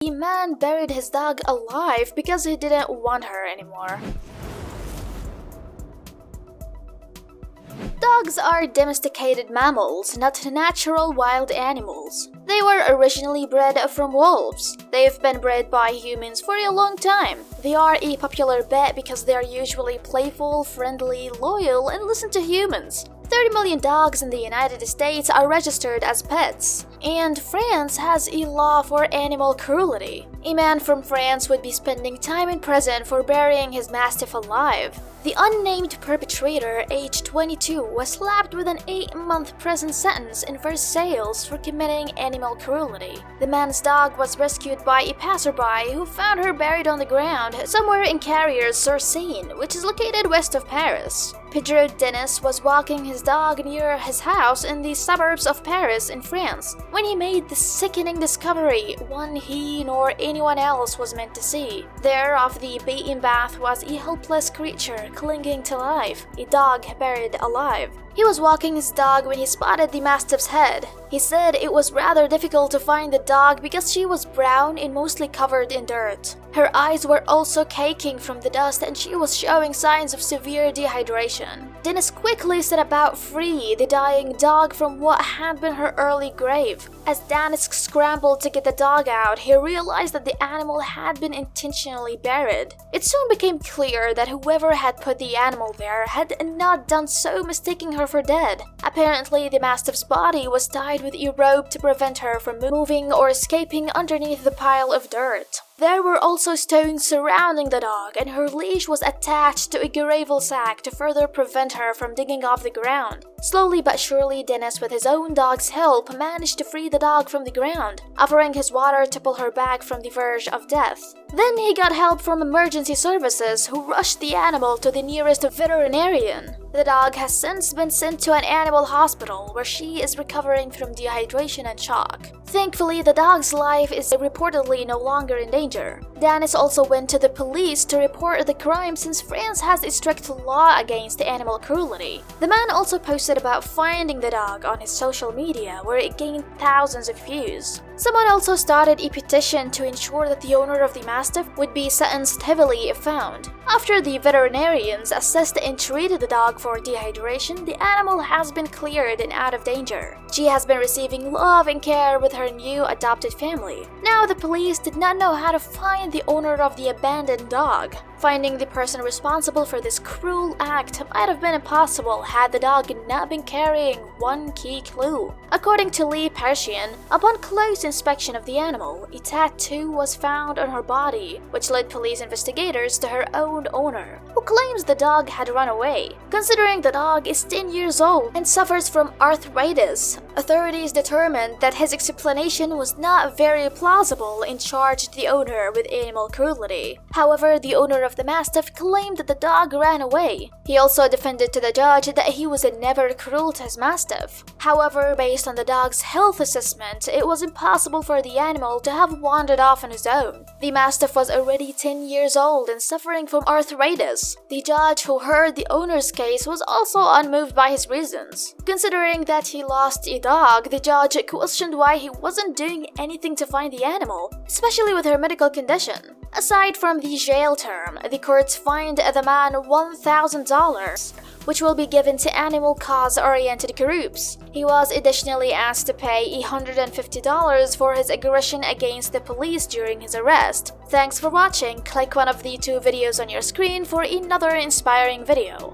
The man buried his dog alive because he didn't want her anymore. Dogs are domesticated mammals, not natural wild animals. They were originally bred from wolves. They've been bred by humans for a long time. They are a popular pet because they are usually playful, friendly, loyal, and listen to humans. 30 million dogs in the United States are registered as pets, and France has a law for animal cruelty. A man from France would be spending time in prison for burying his mastiff alive. The unnamed perpetrator, aged 22, was slapped with an 8-month prison sentence in Versailles for committing animal cruelty. The man's dog was rescued by a passerby who found her buried on the ground somewhere in Carrières-sur-Seine, which is located west of Paris. Pedro Dennis was walking his dog near his house in the suburbs of Paris in France when he made the sickening discovery one he nor anyone else was meant to see. There, off the beaten path, was a helpless creature clinging to life, a dog buried alive. He was walking his dog when he spotted the mastiff's head. He said it was rather difficult to find the dog because she was brown and mostly covered in dirt. Her eyes were also caking from the dust and she was showing signs of severe dehydration. Dennis quickly set about free the dying dog from what had been her early grave. As Dennis scrambled to get the dog out, he realized that the animal had been intentionally buried. It soon became clear that whoever had put the animal there had not done so, mistaking her for dead. Apparently, the mastiff's body was tied with a rope to prevent her from moving or escaping underneath the pile of dirt. There were also stones surrounding the dog, and her leash was attached to a gravel sack to further prevent her from digging off the ground. Slowly but surely, Dennis, with his own dog's help, managed to free the dog from the ground, offering his water to pull her back from the verge of death. Then he got help from emergency services, who rushed the animal to the nearest veterinarian. The dog has since been sent to an animal hospital where she is recovering from dehydration and shock. Thankfully, the dog's life is reportedly no longer in danger. Dennis also went to the police to report the crime since France has a strict law against animal cruelty. The man also posted about finding the dog on his social media where it gained thousands of views. Someone also started a petition to ensure that the owner of the mastiff would be sentenced heavily if found. After the veterinarians assessed and treated the dog for dehydration, the animal has been cleared and out of danger. She has been receiving love and care with her new adopted family. Now, the police did not know how to find the owner of the abandoned dog. Finding the person responsible for this cruel act might have been impossible had the dog not been carrying one key clue. According to Lee Persian, upon close inspection of the animal, a tattoo was found on her body, which led police investigators to her own owner, who claims the dog had run away. Considering the dog is 10 years old and suffers from arthritis, authorities determined that his explanation was not very plausible and charged the owner with animal cruelty. However, the owner of the mastiff claimed that the dog ran away. He also defended to the judge that he was never cruel to his mastiff. However, based on the dog's health assessment, it was impossible for the animal to have wandered off on his own. The mastiff was already 10 years old and suffering from arthritis. The judge who heard the owner's case was also unmoved by his reasons. Considering that he lost a dog, the judge questioned why he wasn't doing anything to find the animal, especially with her medical condition. Aside from the jail term, the courts fined the man $1,000, which will be given to animal cause-oriented groups. He was additionally asked to pay $150 for his aggression against the police during his arrest. Thanks for watching. Click one of the 2 videos on your screen for another inspiring video.